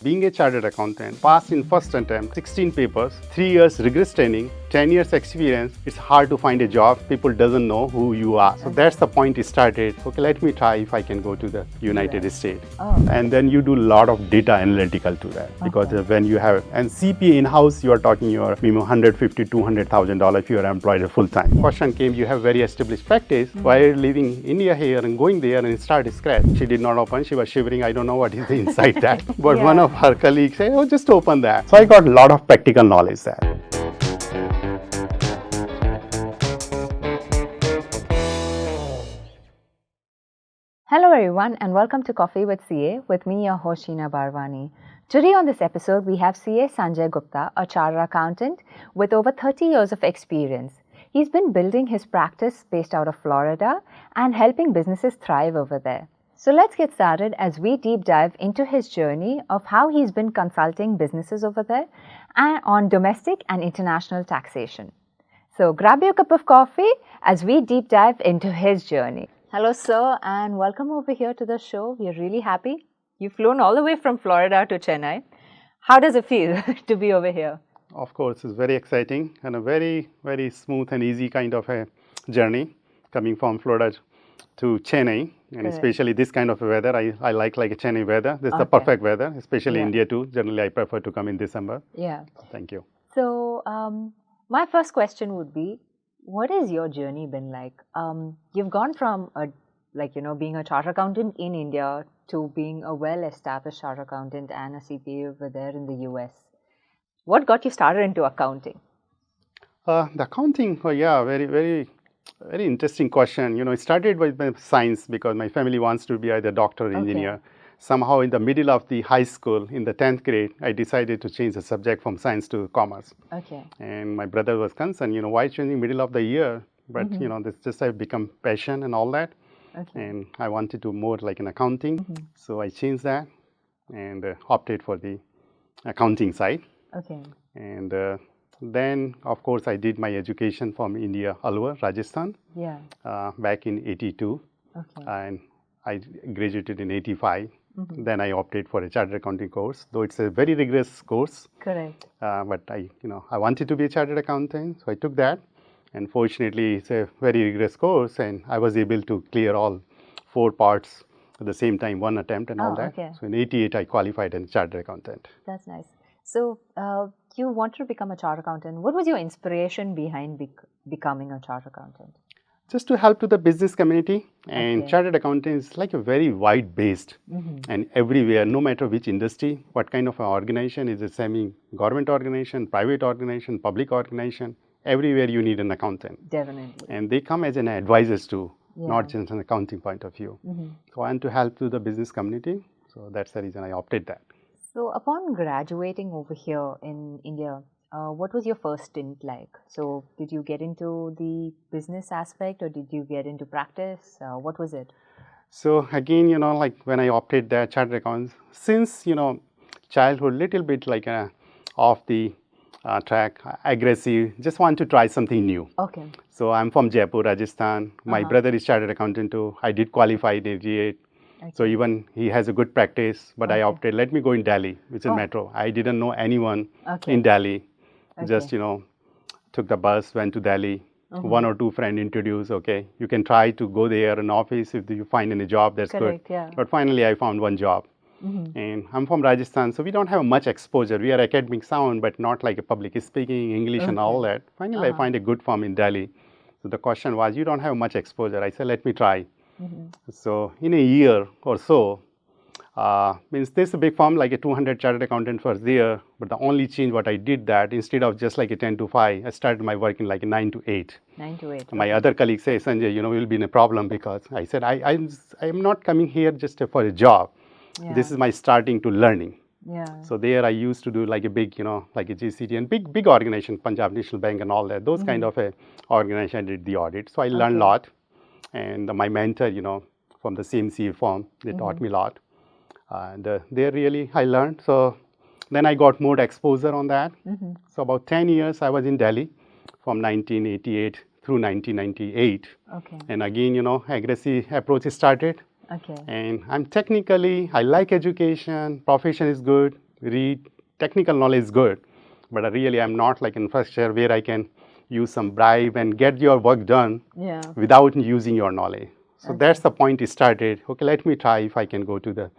Being a chartered accountant, passed in first attempt, 16 papers, 3 years rigorous training, 10 years experience, it's hard to find a job. People doesn't know who you are. So that's the point it started. Okay, let me try if I can go to the United States. And then you do a lot of data analytical to that. Because when you have, and CPA in-house, you are talking your minimum $150,000, $200,000 if you are employed full time. Question came, you have very established practice. Why are you leaving India here and going there and start scratch? She did not open, she was shivering. I don't know what is inside that. But one of her colleagues said, oh, just open that. So I got a lot of practical knowledge there. Hello everyone and welcome to Coffee with CA with me, your host Sheena Barwani. Today on this episode we have CA Sanjay Gupta, a chartered accountant with over 30 years of experience. He's been building his practice based out of Florida and helping businesses thrive over there. So let's get started as we deep dive into his journey of how he's been consulting businesses over there and on domestic and international taxation. So grab your cup of coffee as we deep dive into his journey. Hello, sir, and welcome over here to the show. We're really happy. You've flown all the way from Florida to Chennai. How does it feel to be over here? Of course, it's very exciting and a very, very smooth and easy kind of a journey coming from Florida to Chennai, and especially this kind of weather. I like a Chennai weather. This is the perfect weather, especially India too. Generally, I prefer to come in December. Yeah. Thank you. So, my first question would be, what has your journey been like? You've gone from being a chartered accountant in India to being a well-established chartered accountant and a CPA over there in the US. What got you started into accounting? The accounting, very, very, very interesting question. You know, it started with my science because my family wants to be either doctor or engineer. Somehow in the middle of the high school, in the 10th grade, I decided to change the subject from science to commerce. And my brother was concerned, you know, why changing middle of the year? But, you know, this just have become passion and all that. And I wanted to more like an accounting. So I changed that and opted for the accounting side. And then, of course, I did my education from India, Alwar, Rajasthan, back in 82. And I graduated in 85. Then I opted for a chartered accounting course, though it's a very rigorous course. But I wanted to be a chartered accountant, so I took that. And fortunately, it's a very rigorous course, and I was able to clear all 4 parts at the same time, one attempt and all that. So in 88, I qualified as a chartered accountant. That's nice. So you wanted to become a chartered accountant. What was your inspiration behind becoming a chartered accountant? Just to help to the business community, and chartered accounting is like a very wide based and everywhere, no matter which industry, what kind of an organization, is it semi-government organization, private organization, public organization, everywhere you need an accountant. Definitely. And they come as an advisors too, not just an accounting point of view. So I want to help to the business community, so that's the reason I opted that. So upon graduating over here in India, what was your first stint like? So did you get into the business aspect or did you get into practice? What was it? So again, you know, like when I opted that chartered accounts, since, you know, childhood, little bit like off the track, aggressive, just want to try something new. So I'm from Jaipur, Rajasthan. My brother is chartered accountant too. I did qualify in 88. So even he has a good practice, but I opted, let me go in Delhi, which is metro. I didn't know anyone in Delhi. Just, you know, took the bus, went to Delhi. 1 or 2 friends introduced, you can try to go there in office. If you find any job, that's good. But finally, I found one job. And I'm from Rajasthan, so we don't have much exposure. We are academic sound, but not like a public speaking, English and all that. Finally, I find a good firm in Delhi. So the question was, you don't have much exposure. I said, let me try. So in a year or so, means this is a big firm, like a 200 chartered accountant was there, but the only change what I did that, instead of just like a 10 to 5, I started my work in like a 9 to 8. 9 to 8. My other colleagues say, Sanjay, you know, we'll be in a problem because I said, I'm not coming here just for a job. This is my starting to learning. So there I used to do like a big, you know, like a GCT and big organization, Punjab National Bank and all that. Those kind of a organization did the audit. So I learned a lot. And my mentor, you know, from the same CA firm, they taught me a lot. And there really I learned. So then I got more exposure on that. So about 10 years I was in Delhi from 1988 through 1998. And again, you know, aggressive approach started. And I'm technically, I like education, profession is good, technical knowledge is good, but really I'm not like infrastructure where I can use some bribe and get your work done without using your knowledge. So that's the point it started. Okay, let me try if I can go to the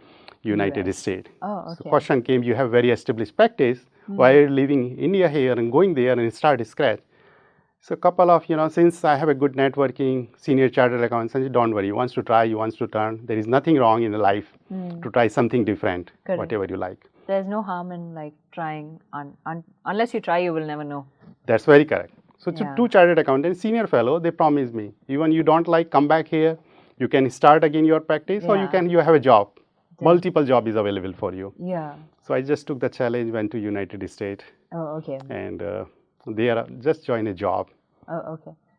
United States. So question came, you have very established practice. Why are you leaving India here and going there and start scratch? So a couple of, since I have a good networking, senior chartered accountant, don't worry, you want to try, you want to turn. There is nothing wrong in life to try something different, whatever you like. There's no harm in like trying, unless you try, you will never know. That's very correct. So two chartered accountants, senior fellow, they promised me, even you don't like, come back here, you can start again your practice or you have a job. Multiple job is available for you. So I just took the challenge, went to United States. And there just joined a job.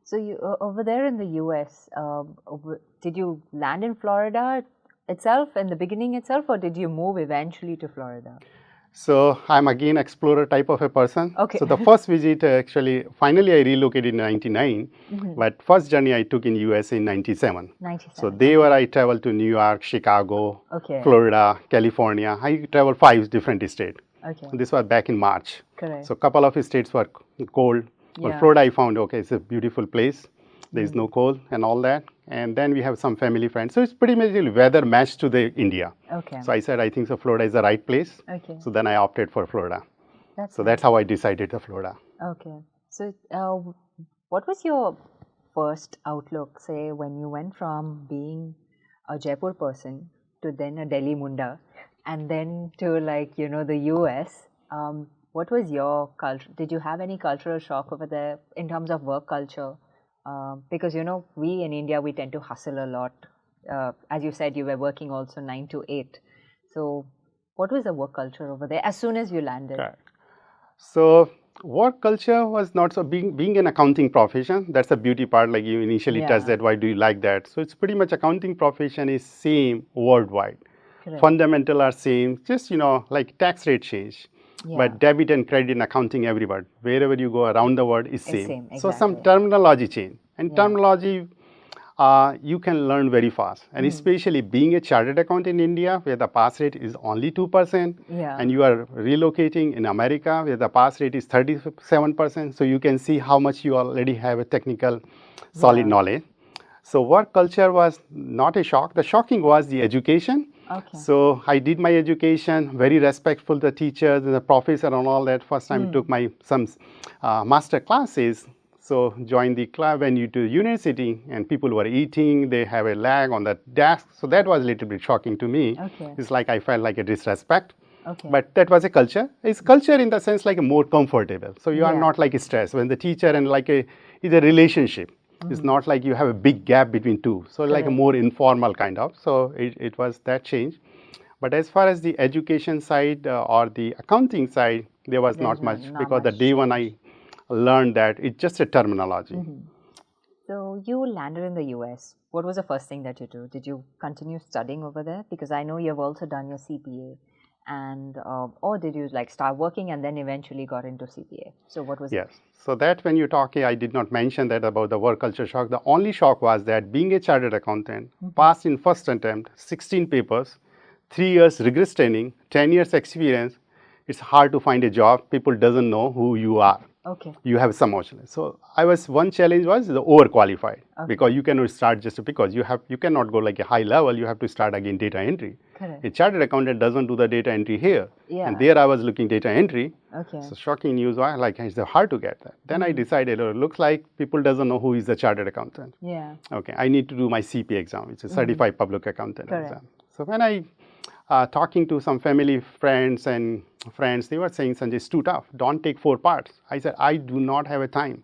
So you over there in the US, did you land in Florida itself in the beginning itself, or did you move eventually to Florida? So I'm again explorer type of a person. So the first visit finally I relocated in 99, but first journey I took in US in 97. So there I traveled to New York, Chicago, Florida, California. I traveled 5 different states. This was back in March. So a couple of states were cold. But Florida I found, it's a beautiful place. There is no cold and all that. And then we have some family friends. So it's pretty much weather matched to the India. So I said, I think so Florida is the right place. So then I opted for Florida. That's how I decided to Florida. So what was your first outlook, say, when you went from being a Jaipur person to then a Delhi Munda and then to the US? What was your culture? Did you have any cultural shock over there in terms of work culture? Because, we in India, we tend to hustle a lot. As you said, you were working also 9 to 8. So what was the work culture over there as soon as you landed? So work culture was not so, being an accounting profession, that's the beauty part, like you initially touched that, why do you like that? So it's pretty much accounting profession is same worldwide. Fundamental are same, just, like tax rate change. But debit and credit in accounting everywhere, wherever you go around the world is same. So some terminology change. And terminology you can learn very fast. And especially being a chartered accountant in India, where the pass rate is only 2%, and you are relocating in America, where the pass rate is 37%. So you can see how much you already have a technical solid knowledge. So work culture was not a shock. The shocking was the education. So I did my education, very respectful to the teachers and the professor and all that. First time I took some master classes. So joined the club when you to university and people were eating, they have a lag on the desk. So that was a little bit shocking to me. It's like I felt like a disrespect. But that was a culture. It's culture in the sense like a more comfortable. So you are not like stressed when the teacher and is a relationship. It's not like you have a big gap between two. So like a more informal kind of. So it was that change. But as far as the education side or the accounting side, there was not much because the day one I learned that it's just a terminology. So you landed in the US. What was the first thing that you do? Did you continue studying over there? Because I know you've also done your CPA. And or did you start working and then eventually got into CPA? So what was it? So that when you're talking, I did not mention that about the work culture shock. The only shock was that being a chartered accountant, passed in first attempt, 16 papers, 3 years rigorous training, 10 years experience, it's hard to find a job. People doesn't know who you are. You have some option. So one challenge was the overqualified because you cannot start just because you cannot go like a high level. You have to start again data entry. A chartered accountant doesn't do the data entry here, and there I was looking data entry. So shocking news was it's hard to get that. Then I decided it looks like people doesn't know who is a chartered accountant. I need to do my CPA exam, which is Certified Public Accountant exam. So when I talking to some family friends, they were saying, Sanjay, it's too tough. Don't take 4 parts. I said, I do not have a time.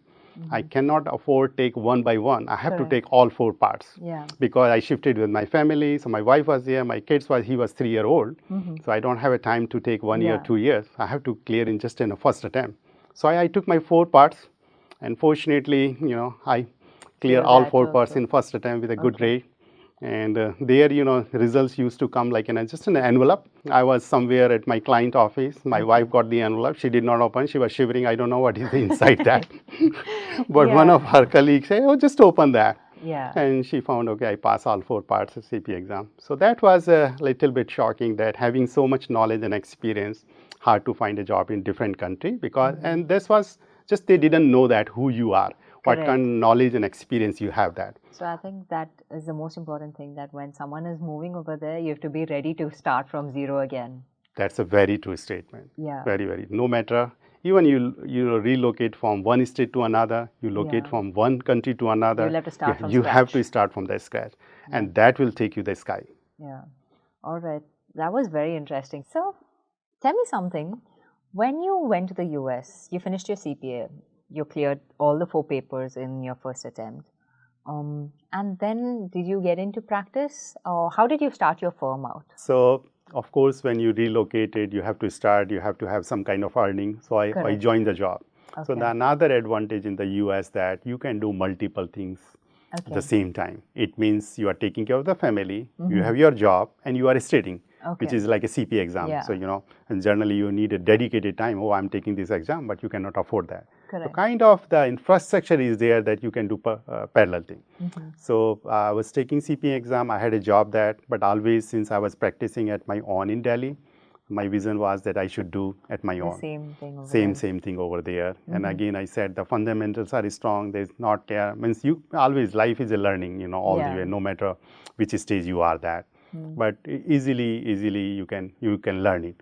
I cannot afford take one by one. I have to take all 4 parts because I shifted with my family. So my wife was there, my he was 3-year-old. So I don't have a time to take 1 year, 2 years. I have to clear in just in a first attempt. So I took my 4 parts, and fortunately, I clear all 4 parts in first attempt with a good grade. And there, results used to come like just in an envelope. I was somewhere at my client office. My wife got the envelope. She did not open. She was shivering. I don't know what is inside that. But one of her colleagues said, oh, just open that. And she found, I passed all 4 parts of CPA exam. So that was a little bit shocking that having so much knowledge and experience, hard to find a job in different country because, and this was just they didn't know that who you are, what Correct. kind of knowledge and experience you have that. So I think that is the most important thing, that when someone is moving over there, you have to be ready to start from zero again. That's a very true statement. Yeah. Very, very. No matter, even you relocate from one state to another, you locate Yeah. from one country to another. You'll have to start from You have to scratch. start from the scratch, and that will take you the sky. Yeah. All right. That was very interesting. So tell me something. When you went to the US, you finished your CPA, you cleared all the 4 papers in your first attempt. And then did you get into practice, or how did you start your firm out? So, of course, when you relocated, you have to start, you have to have some kind of earning. So, I Correct. joined the job. So, Okay. the another advantage in the US that you can do multiple things at the same time. It means you are taking care of the family, you have your job, and you are studying, which Okay. is like a CPA exam. Yeah. So, and generally you need a dedicated time. Oh, I'm taking this exam, but you cannot afford that. Correct. So, kind of the infrastructure is there that you can do parallel thing. So, I was taking CPA exam. I had a job that, but always since I was practicing at my own in Delhi, my vision was that I should do at my own. Same thing over Same thing over there. And again, I said the fundamentals are strong. There's not means you always life is a learning, all the way, no matter which stage you are that. But easily you can learn it.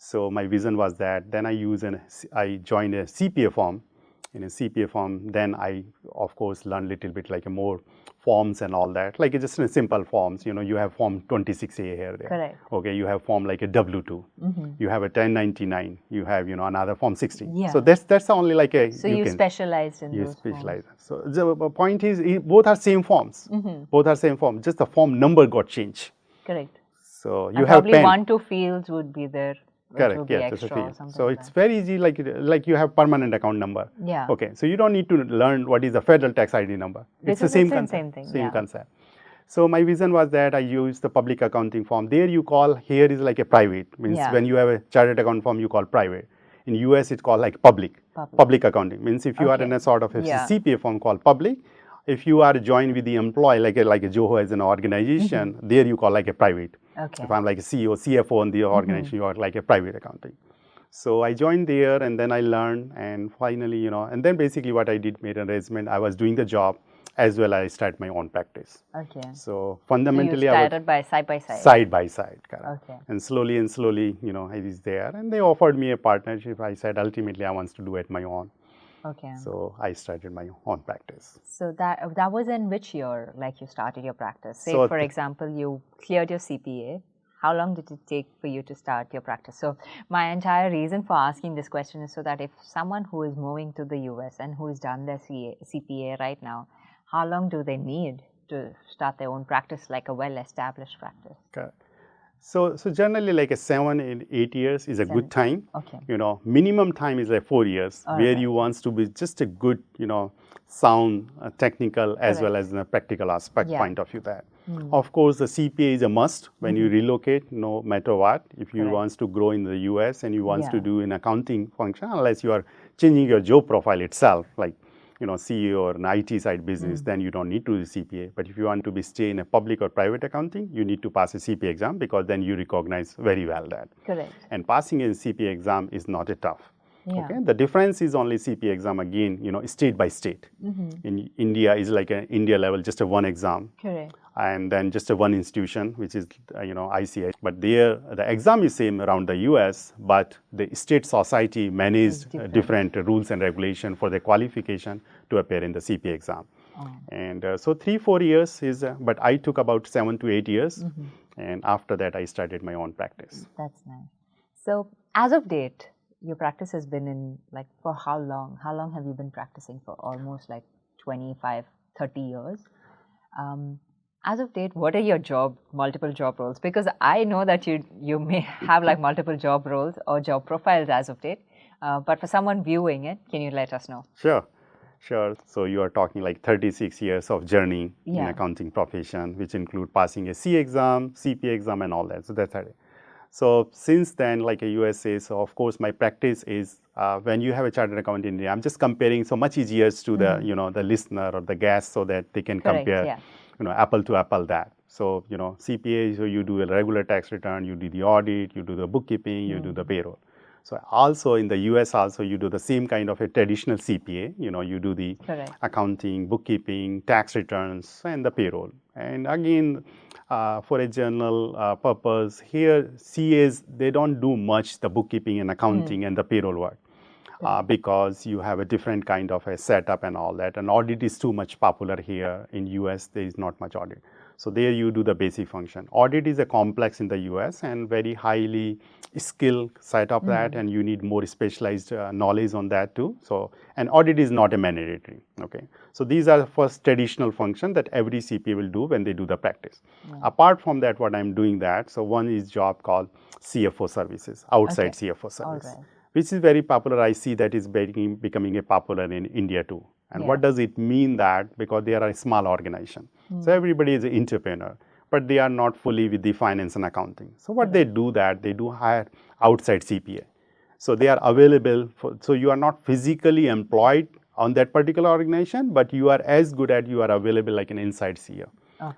So my vision was that. Then I joined a CPA firm. In a CPA firm, then I of course learned little bit like a more forms and all that. Like it's just a simple forms. You have form 26A here there. Correct. Okay, you have form like a W2. You have a 1099. You have another form 16. Yeah. So that's only like a. So you specialized in You those specialize. So the point is, both are same forms. Both are same form. Just the form number got changed. Correct. So you And have probably pen. 1, 2 fields would be there. Correct. Would be Yes, extra or something so like it's that. very easy. Like you have permanent account number. Yeah. Okay. So you don't need to learn what is the federal tax ID number. It's the same concept. Same thing. Same concept. So my vision was that I use the public accounting form. There you call, here is like a private. Means when you have a chartered account form, you call private. In US, it's called like public. Public accounting. Means if you are in a sort of a CPA form called public, if you are joined with the employee, like a Zoho as an organization, there you call like a private. Okay. If I'm like a CEO, CFO in the organization, you are like a private accounting. So I joined there and then I learned, and finally, and then basically what I did, made an arrangement. I was doing the job as well as I started my own practice. Okay. So fundamentally, you started by side by side. Side by side, correct. Okay. And slowly, I was there, and they offered me a partnership. I said ultimately I want to do it my own. Okay. So I started my own practice. So that was in which year, like you started your practice? Say, for example, you cleared your CPA. How long did it take for you to start your practice? So my entire reason for asking this question is so that if someone who is moving to the US and who has done their CPA right now, how long do they need to start their own practice, like a well-established practice? Correct. So generally like a 7 and 8 years is a good time. Okay. Minimum time is like 4 years, where you want to be just a good, sound, technical as well as in a practical aspect point of view that. Of course, the CPA is a must when you relocate, no matter what. If you want to grow in the US and you want to do an accounting function, unless you are changing your job profile itself, like CEO or an IT side business, then you don't need to do CPA. But if you want to stay in a public or private accounting, you need to pass a CPA exam because then you recognize very well that. Correct. And passing a CPA exam is not a tough. Yeah. Okay. The difference is only CPA exam again, state by state. In India is like an India level, just a one exam. Correct. And then just a one institution, which is ICI. But there, the exam is same around the US, but the state society managed different rules and regulation for the qualification to appear in the CPA exam. And so 3-4 years is, but I took about 7 to 8 years. And after that, I started my own practice. That's nice. So as of date, your practice has been in like for how long? How long have you been practicing for? Almost like 25, 30 years. As of date, what are your multiple job roles? Because I know that you may have like multiple job roles or job profiles as of date. But for someone viewing it, can you let us know? Sure. So you are talking like 36 years of journey in accounting profession, which include passing a C exam, CPA exam, and all that. So that's it. So since then, like a USA, so of course my practice is when you have a chartered accountant in India, I'm just comparing so much easier to the the listener or the guest so that they can compare apple to apple that. So CPA, so you do a regular tax return, you do the audit, you do the bookkeeping, you do the payroll. So also in the US also you do the same kind of a traditional CPA, you do the accounting, bookkeeping, tax returns and the payroll. And again, for a general purpose, here CAs, they don't do much the bookkeeping and accounting and the payroll work. Because you have a different kind of a setup and all that. And audit is too much popular here. In US, there is not much audit. So there you do the basic function. Audit is a complex in the US and very highly skilled setup that, and you need more specialized knowledge on that too. So, and audit is not a mandatory, okay. So these are the first traditional function that every CPA will do when they do the practice. Apart from that, what I'm doing that, so one is job called CFO services, outside CFO service. Which is very popular. I see that is becoming a popular in India too. And what does it mean that? Because they are a small organization. So everybody is an entrepreneur, but they are not fully with the finance and accounting. So what they do that, they do hire outside CPA. So they are available, so you are not physically employed on that particular organization, but you are as good at, you are available like an inside CEO.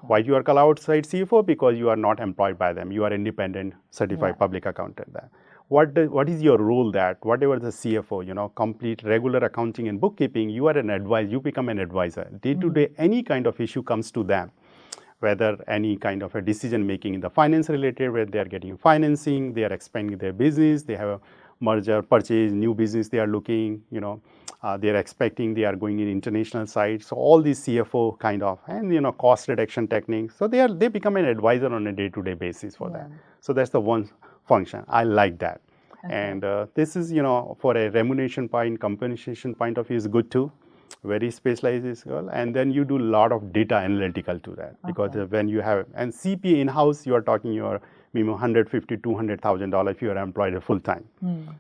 Why you are called outside CFO? Because you are not employed by them. You are independent, certified public accountant there. What is your role that whatever the CFO, complete regular accounting and bookkeeping, you are an advisor, you become an advisor. Day to day, any kind of issue comes to them, whether any kind of a decision making in the finance related, where they are getting financing, they are expanding their business, they have a merger, purchase, new business they are looking, they are expecting, they are going in international sites. So all these CFO kind of, and cost reduction techniques. So they become an advisor on a day-to-day basis for that. So that's the one function. I like that. And this is, for a remuneration point, compensation point of view is good too. Very specialized as well. And then you do a lot of data analytical to that. Because when you have, and CPA in-house, you are talking your minimum $150,000 to $200,000 if you are employed full time.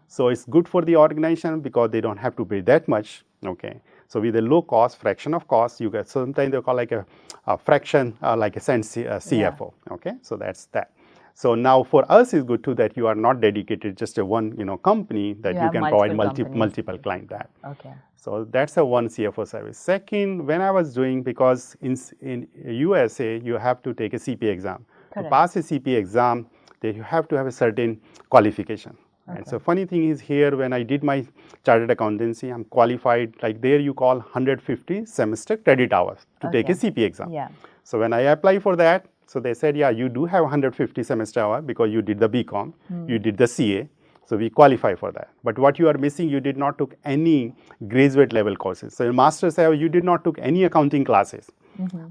So it's good for the organization because they don't have to pay that much. Okay. So with a low cost, fraction of cost, you get, sometimes they call like a fraction, like a cent CFO. Okay. So that's that. So now for us it's good too that you are not dedicated just a one company, that you can provide multiple client that. Okay. So that's a one CFO service. Second, when I was doing, because in USA you have to take a CPA exam. To pass a CPA exam, you have to have a certain qualification. And so funny thing is here, when I did my chartered accountancy, I'm qualified, like there you call 150 semester credit hours to take a CPA exam. So when I apply for that, so they said, yeah, you do have 150 semester hour because you did the BCom, you did the CA, so we qualify for that. But what you are missing, you did not took any graduate level courses. So in master's level, you did not took any accounting classes,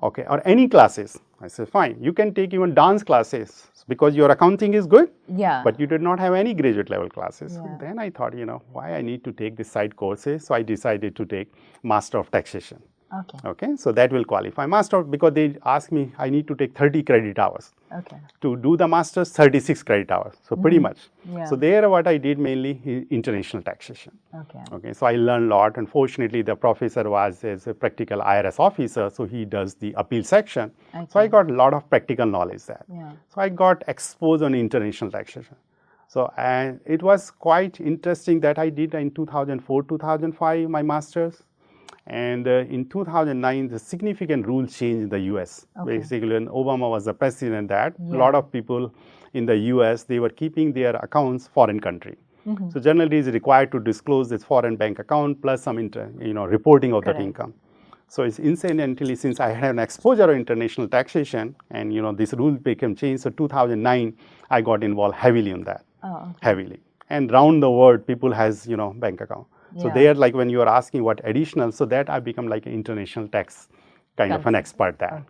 okay, or any classes. I said, fine, you can take even dance classes because your accounting is good, but you did not have any graduate level classes. So then I thought, why I need to take the side courses? So I decided to take Master of Taxation. Okay, so that will qualify. Master, because they asked me, I need to take 30 credit hours. To do the master's, 36 credit hours. So pretty much. So there what I did mainly is international taxation. Okay, so I learned a lot. Unfortunately, the professor was as a practical IRS officer, so he does the appeal section. So I got a lot of practical knowledge there. So I got exposed on international taxation. So, and it was quite interesting that I did in 2004, 2005, my master's. And in 2009, the significant rule changed in the US. Basically, when Obama was the president, that a lot of people in the US, they were keeping their accounts foreign country. So generally, it's required to disclose this foreign bank account plus some reporting of that income. So it's incidentally, since I had an exposure to international taxation, and this rule became changed. So 2009, I got involved heavily in that, heavily. And round the world, people has bank account. So there, like when you are asking what additional, so that I become like an international tax kind of an expert there.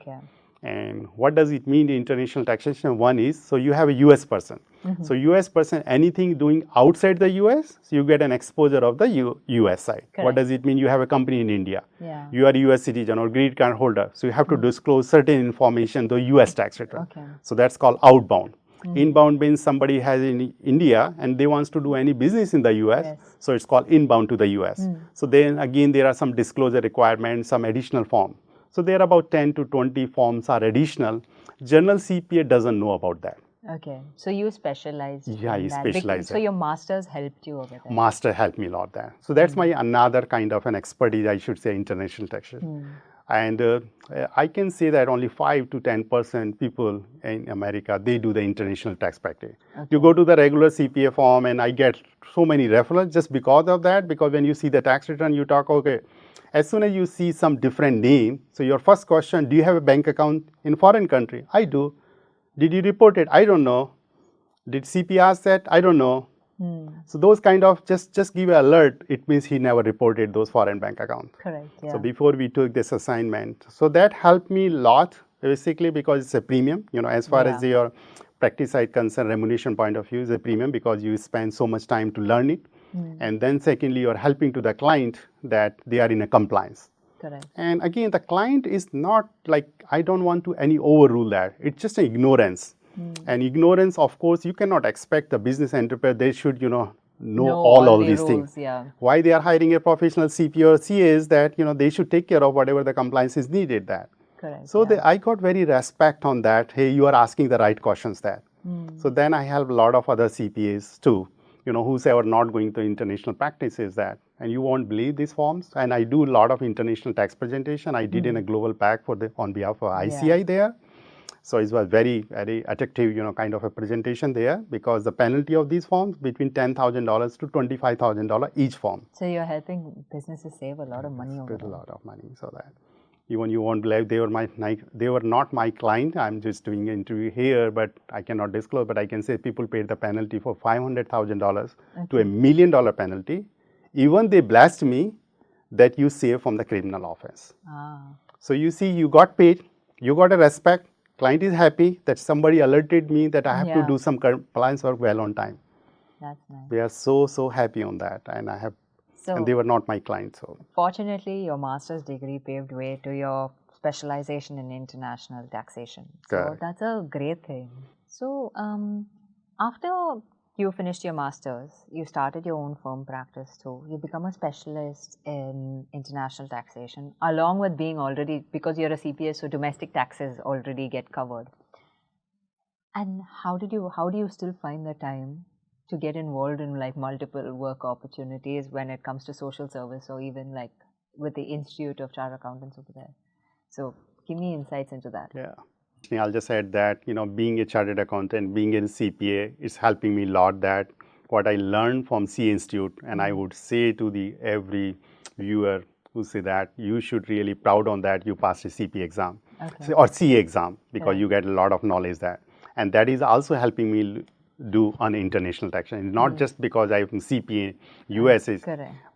And what does it mean, the international taxation? One is, so you have a US person. So US person, anything doing outside the US, so you get an exposure of the US side. What does it mean? You have a company in India. You are a US citizen or green card holder. So you have to disclose certain information, the US tax return. So that's called outbound. Inbound means somebody has in India and they wants to do any business in the US, so it's called inbound to the US. So then again, there are some disclosure requirements, some additional form. So there are about 10 to 20 forms are additional. General CPA doesn't know about that. Okay, so you specialized in I specialized. So your masters helped you over there? Master helped me a lot there. So that's my another kind of an expertise, I should say, international taxation. And I can say that only 5 to 10% people in America, they do the international tax practice. Okay. You go to the regular CPA form and I get so many referrals just because of that, because when you see the tax return, you talk, okay, as soon as you see some different name, so your first question, do you have a bank account in foreign country? I do. Did you report it? I don't know. Did CPA ask that? I don't know. So those kind of just give an alert. It means he never reported those foreign bank accounts. Correct. Yeah. So before we took this assignment, so that helped me a lot basically because it's a premium. As far as your practice side concern, remuneration point of view is a premium because you spend so much time to learn it, and then secondly, you're helping to the client that they are in a compliance. Correct. And again, the client is not like I don't want to any overrule that. It's just an ignorance. And ignorance, of course, you cannot expect the business enterprise, they should, know all the these rules, things. Yeah. Why they are hiring a professional CPA or CA is that, they should take care of whatever the compliance is needed that. Correct. So I got very respect on that. Hey, you are asking the right questions there. So then I help a lot of other CPAs too, who's ever not going to international practices that. And you won't believe these forms. And I do a lot of international tax presentation. I did in a global pack on behalf of ICI there. So it was very, very attractive, kind of a presentation there because the penalty of these forms between $10,000 to $25,000 each form. So you're helping businesses save a lot of money over there. A lot of money, so that even you won't believe they were not my client. I'm just doing an interview here, but I cannot disclose. But I can say people paid the penalty for $500,000 to $1 million penalty. Even they blessed me that you save from the criminal offense. So you see, you got paid, you got a respect. Client is happy that somebody alerted me that I have to do some compliance work well on time. That's nice. They are so happy on that, and and they were not my client. So fortunately, your master's degree paved way to your specialization in international taxation. So that's a great thing. So after you finished your master's, you started your own firm practice too. You become a specialist in international taxation, along with being already, because you're a CPA, so domestic taxes already get covered. And how do you still find the time to get involved in like multiple work opportunities when it comes to social service or even like with the Institute of Chartered Accountants over there? So give me insights into that. Yeah. I'll just add that, being a chartered accountant, being a CPA, is helping me a lot that what I learned from CA Institute, and I would say to every viewer who say that you should really proud on that you passed a CPA exam or CA exam because you get a lot of knowledge there. And that is also helping me do on international taxation, not just because I'm CPA, US is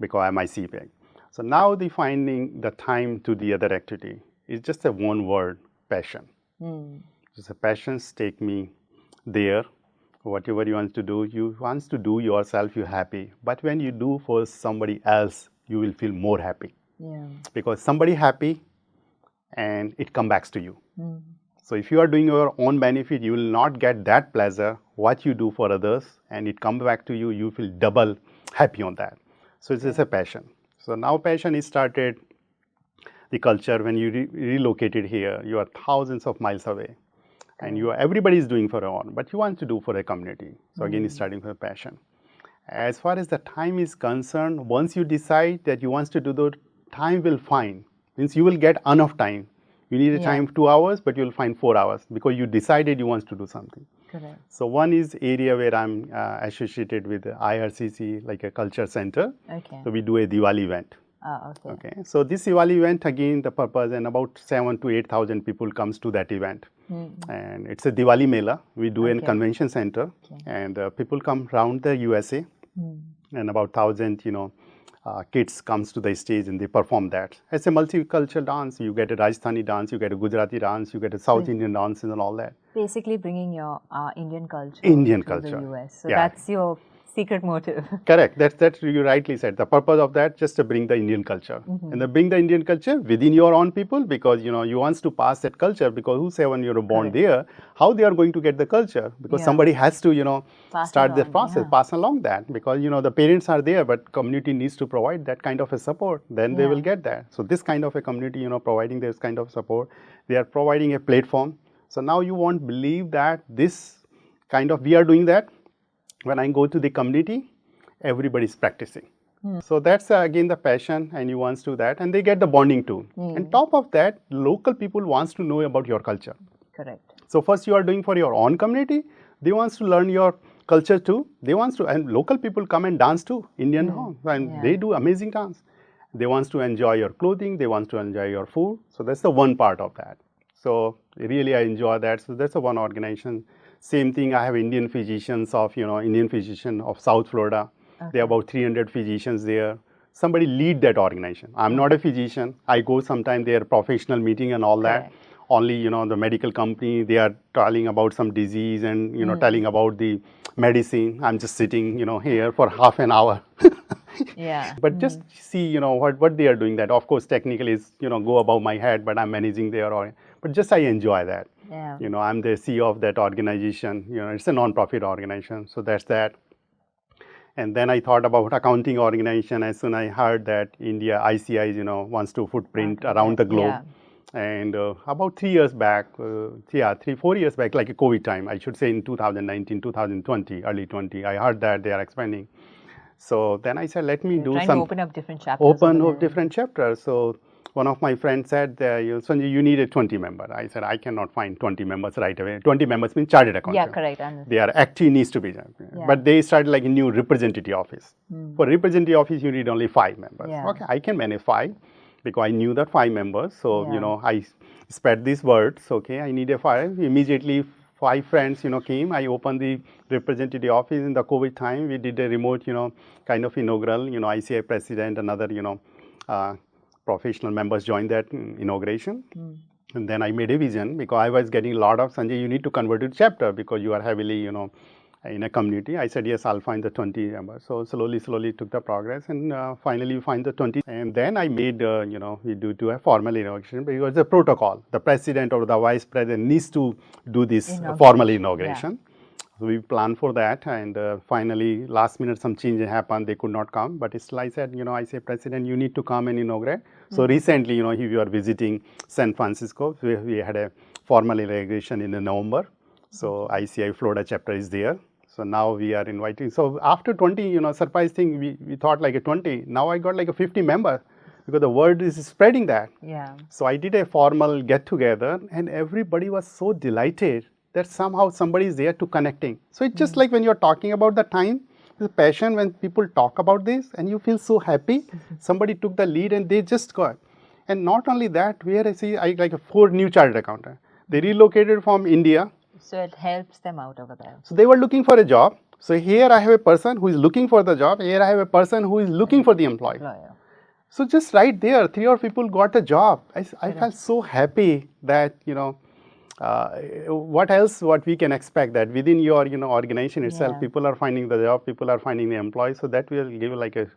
because I'm my CPA. So now the finding the time to the other activity is just a one word, passion. Just a passion take me there. Whatever you want to do, you want to do yourself, you're happy. But when you do for somebody else, you will feel more happy. Because somebody happy and it comes back to you. So if you are doing your own benefit, you will not get that pleasure. What you do for others and it comes back to you, you feel double happy on that. So it's just a passion. So now passion is started. The culture, when you relocated here, you are thousands of miles away, and everybody is doing for their own, but you want to do for a community. So again, it's starting from a passion. As far as the time is concerned, once you decide that you want to do the time will find, means you will get enough time. You need a time 2 hours, but you will find 4 hours because you decided you want to do something. Correct. So one is area where I'm associated with IRCC, like a culture center. So we do a Diwali event. Okay. So this Diwali event, again, the purpose, and about 7,000 to 8,000 people comes to that event. And it's a Diwali Mela. We do in convention center, and people come around the USA, and about 1,000, kids comes to the stage and they perform that. It's a multicultural dance. You get a Rajasthani dance, you get a Gujarati dance, you get a South Indian dance and all that. Basically bringing your Indian culture to the US. So that's your secret motive. Correct. That's you rightly said. The purpose of that just to bring the Indian culture, and then bring the Indian culture within your own people, because you want to pass that culture, because whosoever you're born there, how they are going to get the culture, because somebody has to start the process, pass along that, because the parents are there, but community needs to provide that kind of a support, then they will get that. So this kind of a community providing this kind of support, they are providing a platform. So now you won't believe that this kind of we are doing that. When I go to the community, everybody is practicing. So that's again the passion, and you want to do that, and they get the bonding too. And top of that, local people wants to know about your culture. Correct. So first you are doing for your own community, they wants to learn your culture too. They wants to, and local people come and dance too, Indian homes, and they do amazing dance. They wants to enjoy your clothing, they wants to enjoy your food. So that's the one part of that. So really I enjoy that. So that's the one organization. Same thing, I have Indian physicians of, Indian physician of South Florida. There are about 300 physicians there. Somebody lead that organization. I'm not a physician. I go sometime their professional meeting and all that. Only, the medical company, they are telling about some disease and, telling about the medicine. I'm just sitting, here for half an hour. But just see, what they are doing that. Of course, technically is, go above my head, but I'm managing their, but just I enjoy that. I'm the CEO of that organization. It's a non-profit organization. So that's that. And then I thought about accounting organization as soon as I heard that India, ICI, wants to footprint around the globe. And about 3 years back, 4 years back, like a COVID time, I should say in 2019, 2020, early 20, I heard that they are expanding. So then I said, let me do some. Open up different chapters. Open up different chapters. So one of my friends said, Sanjay, you need a 20 member. I said, I cannot find 20 members right away. 20 members means chartered accountant. Yeah, correct. They are actually needs to be. But they started like a new representative office. For representative office, you need only 5 members. Okay, I can manage 5. Because I knew that 5 members, so I spread these words. Okay, I need a 5. Immediately, 5 friends, came. I opened the representative office in the COVID time. We did a remote, kind of inaugural. ICI president, another, professional members joined that inauguration. And then I made a vision because I was getting a lot of Sanjay. You need to convert to chapter because you are heavily, in a community. I said, yes, I'll find the 20 members. So slowly took the progress and finally we find the 20. And then I made, we do a formal inauguration because the protocol, the president or the vice president needs to do this formal inauguration. So we planned for that and finally last minute some change happened. They could not come. But still I said, I say, President, you need to come and inaugurate. So recently, if you are visiting San Francisco, we had a formal inauguration in November. So ICI Florida chapter is there. So now we are inviting. So after 20, surprise thing, we thought like a 20. Now I got like a 50 member because the word is spreading that. So I did a formal get together and everybody was so delighted that somehow somebody is there to connecting. So it's just like when you're talking about the time, the passion when people talk about this and you feel so happy. Somebody took the lead and they just got. And not only that, where I see like 4 new chartered accountants. They relocated from India. So it helps them out over there. So they were looking for a job. So here I have a person who is looking for the job. Here I have a person who is looking for the employee. So just right there, 3 or 4 people got a job. I felt so happy that, what we can expect that within your, organization itself, people are finding the job, people are finding the employee. So that will give like a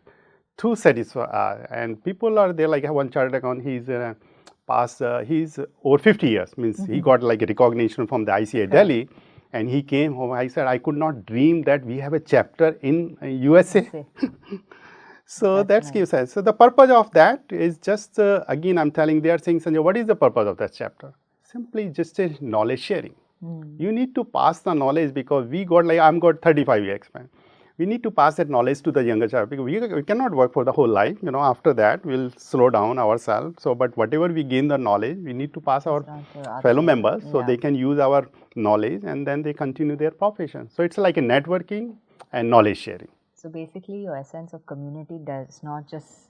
too satisfied. And people are there like one chartered account, he's he's over 50 years, means he got like a recognition from the ICI Delhi and he came home. I said, I could not dream that we have a chapter in USA. So that gives us. So the purpose of that is just, again, I'm telling, they are saying, Sanjay, what is the purpose of that chapter? Simply just a knowledge sharing. You need to pass the knowledge because we got like, I'm got 35 years experience. We need to pass that knowledge to the younger child because we cannot work for the whole life. After that, we'll slow down ourselves. So, but whatever we gain the knowledge, we need to pass our fellow members so they can use our knowledge and then they continue their profession. So, it's like a networking and knowledge sharing. So, basically, your essence of community does not just,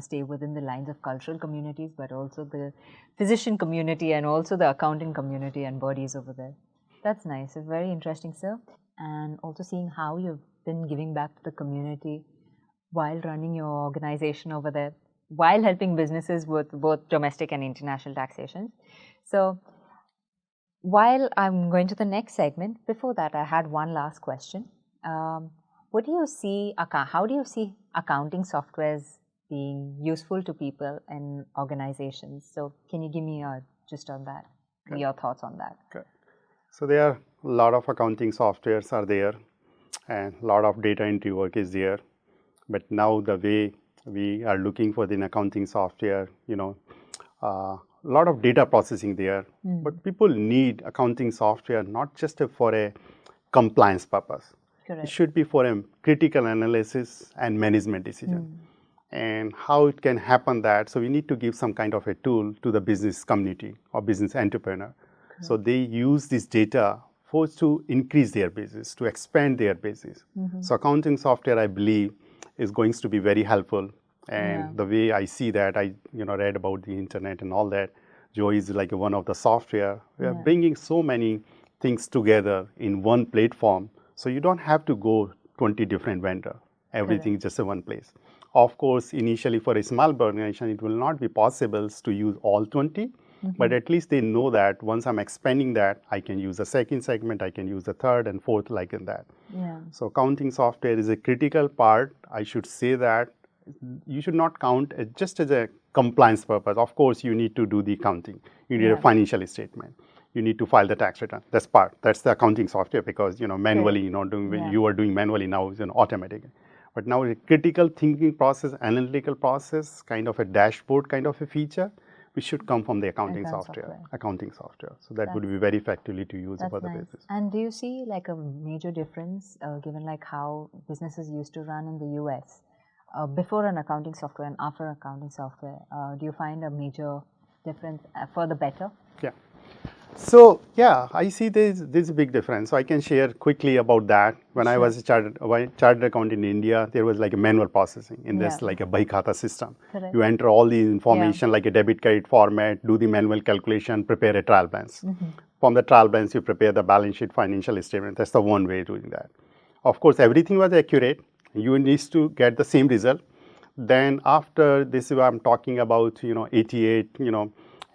stay within the lines of cultural communities, but also the physician community and also the accounting community and bodies over there. That's nice. It's very interesting, sir. And also seeing how you've been giving back to the community while running your organization over there, while helping businesses with both domestic and international taxation. So, while I'm going to the next segment, before that I had one last question. What do you see, how do you see accounting softwares being useful to people and organizations? So, can you give me just on that, your thoughts on that? Okay. So, there are a lot of accounting softwares are there and a lot of data entry work is there. But now the way we are looking for the accounting software, a lot of data processing there. But people need accounting software not just for a compliance purpose. It Correct. should be for a critical analysis and management decision. And how it can happen that, so we need to give some kind of a tool to the business community or business entrepreneur. So they use this data for to increase their business, to expand their business. So accounting software, I believe, is going to be very helpful. And the way I see that, I read about the internet and all that. Zoho is like one of the software. We are bringing so many things together in one platform, so you don't have to go 20 different vendor. Everything is just in one place. Of course, initially for a small organization, it will not be possible to use all 20, but at least they know that once I'm expanding that, I can use the second segment, I can use the third and fourth like in that. So accounting software is a critical part. I should say that you should not count it just as a compliance purpose. Of course, you need to do the accounting. You need a financial statement. You need to file the tax return. That's part. That's the accounting software because manually, you are doing manually now is automatic. But now a critical thinking process, analytical process, kind of a dashboard kind of a feature, which should come from the accounting software. So that would be very effectively to use for the business. And do you see like a major difference given like how businesses used to run in the US before an accounting software and after accounting software? Do you find a major difference for the better? Yeah. So yeah, I see there's a big difference. So I can share quickly about that. When I was a chartered accountant in India, there was like a manual processing in this like a Baikata system. You enter all the information like a debit credit format, do the manual calculation, prepare a trial balance. From the trial balance, you prepare the balance sheet, financial statement. That's the one way of doing that. Of course, everything was accurate. You need to get the same result. Then after this, I'm talking about 88,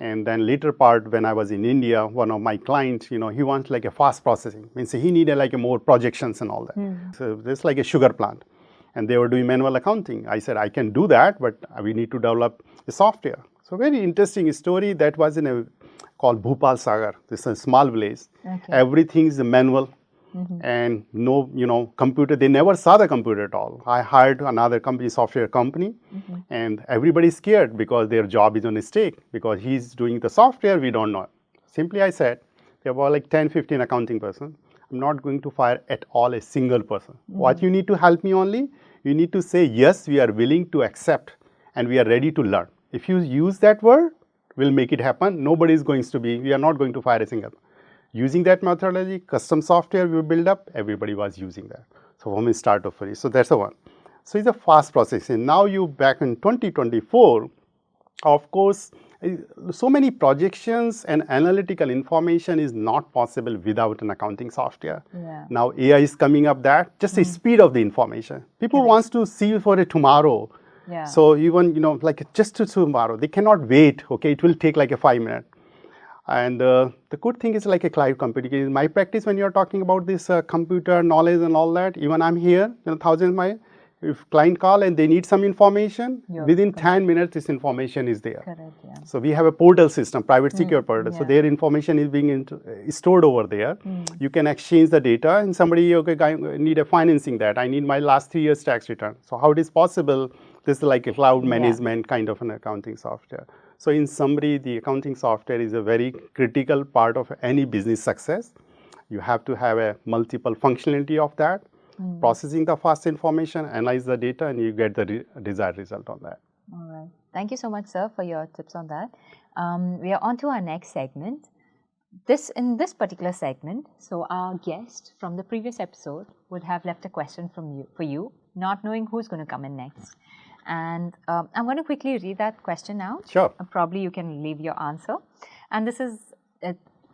and then later part when I was in India, one of my clients, he wants like a fast processing. Means he needed like a more projections and all that. So this like a sugar plant, and they were doing manual accounting. I said I can do that, but we need to develop a software. So very interesting story that was in a called Bhupal Sagar. This is a small village. Everything is manual. And no, computer. They never saw the computer at all. I hired another company, software company, and everybody's scared because their job is on stake because he's doing the software. We don't know. Simply, I said there were like 10, 15 accounting person. I'm not going to fire at all a single person. What you need to help me only, you need to say yes, we are willing to accept, and we are ready to learn. If you use that word, we'll make it happen. Nobody is going to be. We are not going to fire a single. Using that methodology, custom software we build up, everybody was using that. So from the start of free. So that's the one. So it's a fast processing. Now you back in 2024, of course, so many projections and analytical information is not possible without an accounting software. Now AI is coming up that, just the speed of the information. People wants to see for a tomorrow. So even, like just to tomorrow, they cannot wait, okay, it will take like a 5 minutes. And the good thing is like a cloud computing. In my practice, when you're talking about this computer knowledge and all that, even I'm here, thousands of miles, if client call and they need some information, within 10 minutes, this information is there. So we have a portal system, private secure portal. So their information is being stored over there. You can exchange the data and somebody, I need a financing that. I need my last 3 years tax return. So how it is possible? This is like a cloud management kind of an accounting software. So in summary, the accounting software is a very critical part of any business success. You have to have a multiple functionality of that, processing the fast information, analyze the data, and you get the desired result on that. All right. Thank you so much, sir, for your tips on that. We are on to our next segment. In this particular segment, so our guest from the previous episode would have left a question for you, not knowing who's going to come in next. And I'm going to quickly read that question out. Sure. Probably you can leave your answer. And this is,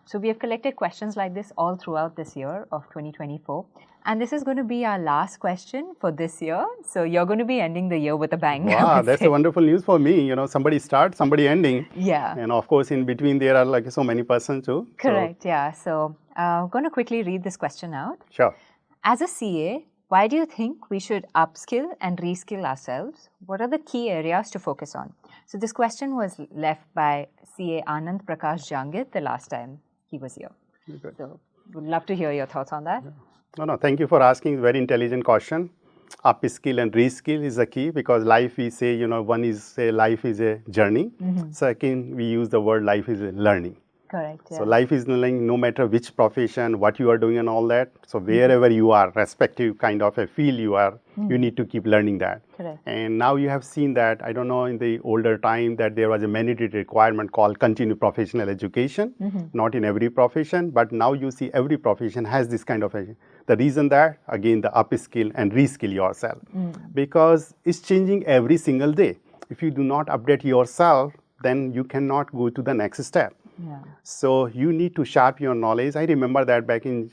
so we have collected questions like this all throughout this year of 2024. And this is going to be our last question for this year. So you're going to be ending the year with a bang. Wow, that's a wonderful news for me. Somebody start, somebody ending. Yeah. And of course, in between there are like so many persons too. Correct, yeah. So I'm going to quickly read this question out. Sure. As a CA, why do you think we should upskill and reskill ourselves? What are the key areas to focus on? So this question was left by CA Anand Prakash Jangit the last time he was here. Good. So would love to hear your thoughts on that. No, thank you for asking. Very intelligent question. Upskill and reskill is the key because life we say, one is say life is a journey. Second, we use the word life is a learning. Correct. Yeah. So life is like no matter which profession, what you are doing and all that. So wherever you are, respective kind of a field you are, you need to keep learning that. Correct. And now you have seen that, I don't know, in the older time that there was a mandatory requirement called continued professional education, not in every profession, but now you see every profession has this kind of a, the reason that, again, the upskill and reskill yourself, because it's changing every single day. If you do not update yourself, then you cannot go to the next step. Yeah. So you need to sharpen your knowledge. I remember that back in,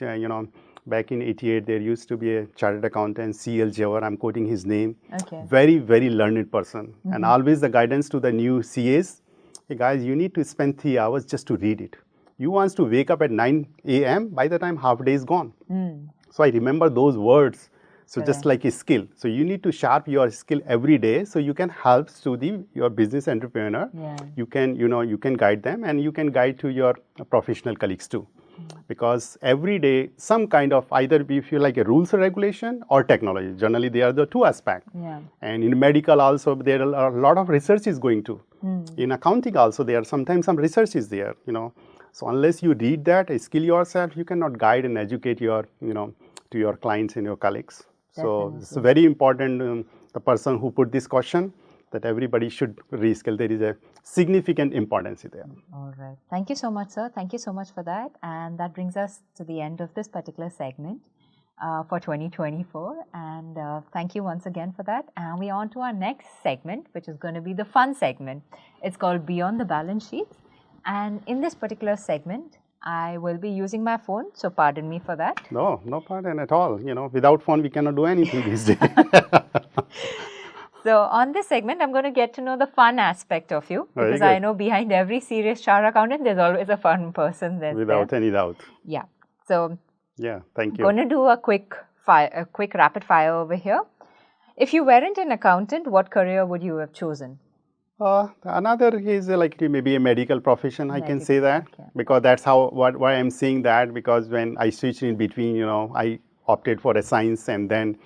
back in '88, there used to be a chartered accountant, C.L. Jawar, I'm quoting his name. Okay. Very, very learned person. And always the guidance to the new CAs, hey guys, you need to spend 3 hours just to read it. You want to wake up at 9 a.m., by the time half day is gone. So I remember those words. So just like a skill. So you need to sharpen your skill every day so you can help to your business entrepreneur. Yeah. You can, you can guide them and you can guide to your professional colleagues too. Because every day, some kind of either we feel like a rules or regulation or technology. Generally, they are the two aspects. Yeah. And in medical also, there are a lot of research is going to. In accounting also, there are sometimes some research is there, So unless you read that, skill yourself, you cannot guide and educate your, to your clients and your colleagues. So it's very important, the person who put this question, that everybody should reskill. There is a significant importance there. All right. Thank you so much, sir. Thank you so much for that. And that brings us to the end of this particular segment for 2024. And thank you once again for that. And we're on to our next segment, which is going to be the fun segment. It's called Beyond the Balance Sheet. And in this particular segment, I will be using my phone, so pardon me for that. No pardon at all. Without phone, we cannot do anything these days. So on this segment, I'm going to get to know the fun aspect of you, because I know behind every serious chartered accountant, there's always a fun person Without any doubt. Yeah. So yeah, thank you. I'm going to do a quick rapid fire over here. If you weren't an accountant, what career would you have chosen? Another is like maybe a medical profession, I can say that, because that's why I'm saying that, because when I switched in between, I opted for a science and then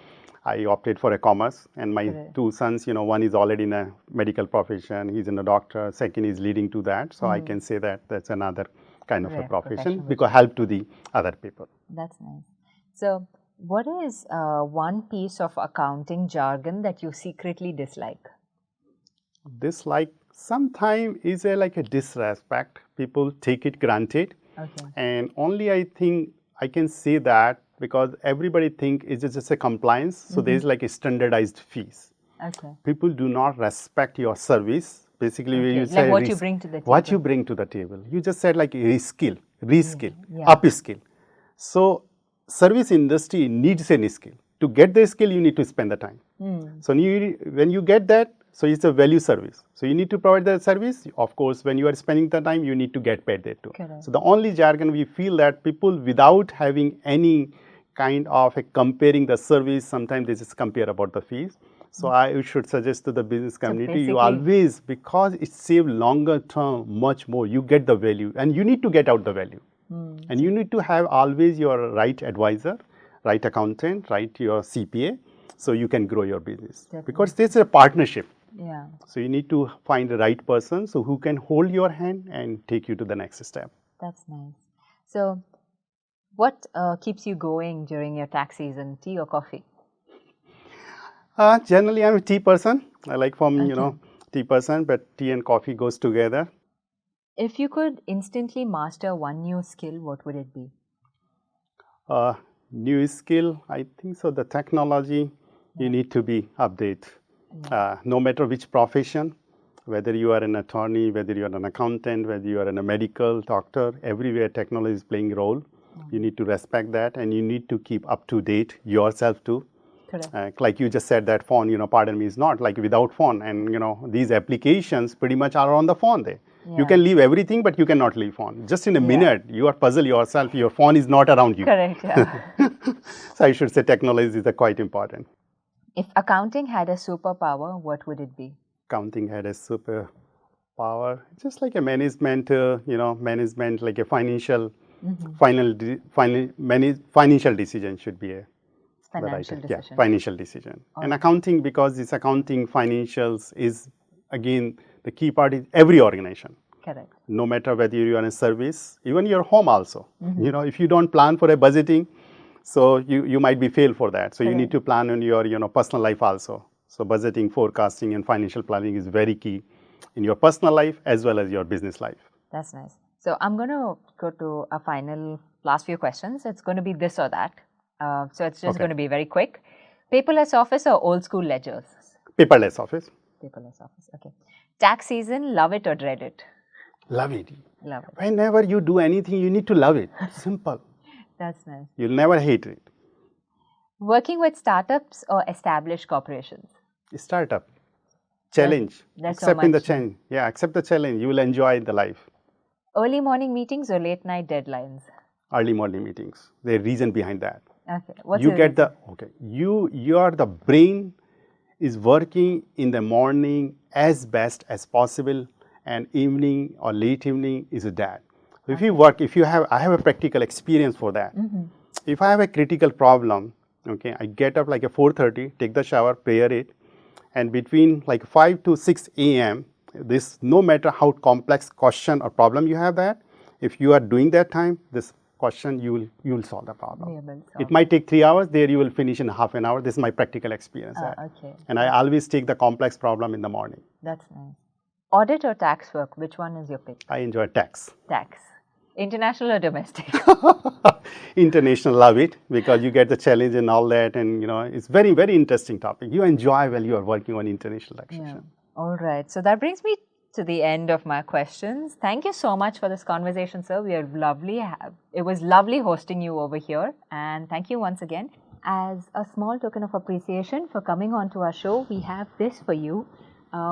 I opted for a commerce, and my two sons, one is already in a medical profession, he's in a doctor, second is leading to that, so I can say that that's another kind of a profession because help to the other people. That's nice. So what is one piece of accounting jargon that you secretly dislike? Dislike sometimes is like a disrespect. People take it granted. Okay. And only I think I can say that because everybody think it's just a compliance. So there's like a standardized fees. Okay. People do not respect your service. Basically, when you like say what you bring to the table. What you bring to the table. You just said like reskill, upskill. So service industry needs a skill. To get the skill, you need to spend the time. So when you get that, so it's a value service. So you need to provide the service. Of course, when you are spending the time, you need to get paid there too. Correct. So the only jargon we feel that people without having any kind of a comparing the service, sometimes they just compare about the fees. So I should suggest to the business community, you always, because it saves longer term much more, you get the value and you need to get out the value. And you need to have always your right advisor, right accountant, right your CPA, so you can grow your business. Definitely. Because this is a partnership. Yeah. So you need to find the right person so who can hold your hand and take you to the next step. That's nice. So what keeps you going during your tax season, tea or coffee? Generally, I'm a tea person. I like tea person, but tea and coffee goes together. If you could instantly master one new skill, what would it be? New skill, I think so. The technology, you need to be updated. No matter which profession, whether you are an attorney, whether you are an accountant, whether you are a medical doctor, everywhere technology is playing a role. You need to respect that, and you need to keep up to date yourself too. Correct. Like you just said, that phone, pardon me, is not like without phone. And, these applications pretty much are on the phone there. You can leave everything, but you cannot leave phone. Just in a minute, you are puzzle yourself, your phone is not around you. Correct, yeah. So I should say technology is quite important. If accounting had a superpower, what would it be? Accounting had a superpower, just like a management, management like a financial, financial decision should be a financial decision. Yeah, financial decision. And accounting, because this accounting financials is again the key part is every organization. Correct. No matter whether you are in service, even your home also. Mm-hmm. If you don't plan for a budgeting, so you might be fail for that. So you need to plan on your personal life also. So budgeting, forecasting, and financial planning is very key in your personal life as well as your business life. That's nice. So I'm going to go to a final last few questions. It's going to be this or that. So it's just going to be very quick. Paperless office or old school ledgers? Paperless office. Paperless office. Okay. Tax season, love it or dread it? Love it. Love it. Whenever you do anything, you need to love it. Simple. That's nice. You'll never hate it. Working with startups or established corporations? Startup. Challenge. There's so Accepting the much. challenge. Yeah, accept the challenge. You will enjoy the life. Early morning meetings or late night deadlines? Early morning meetings. There's reason behind that. Okay. What's You your get reason? the okay. Your the brain is working in the morning as best as possible, and evening or late evening is that. If you work, I have a practical experience for that. If I have a critical problem, okay, I get up like at 4:30, take the shower, prayer it, and between like 5 to 6 a.m., this no matter how complex question or problem you have that, if you are doing that time, this question you will solve the problem. It might take 3 hours, there you will finish in half an hour. This is my practical experience. Okay. And I always take the complex problem in the morning. That's nice. Audit or tax work? Which one is your pick? I enjoy tax. Tax. International or domestic? International, love it because you get the challenge and all that, and it's very, very interesting topic. You enjoy while you are working on international taxation. All right. So that brings me to the end of my questions. Thank you so much for this conversation, sir. We are lovely. It was lovely hosting you over here, and thank you once again. As a small token of appreciation for coming on to our show, we have this for you.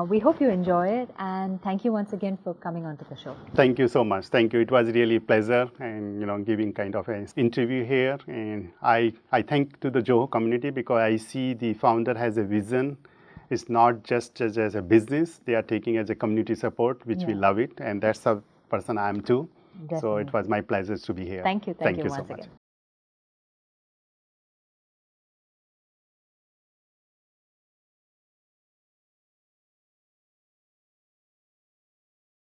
We hope you enjoy it, and thank you once again for coming on to the show. Thank you so much. Thank you. It was really a pleasure, and giving kind of an interview here. And I thank to the Zoho community because I see the founder has a vision. It's not just as a business; they are taking as a community support, which we love it, and that's the person I am too. Definitely. So it was my pleasure to be here. Thank you. Thank you so once much. again.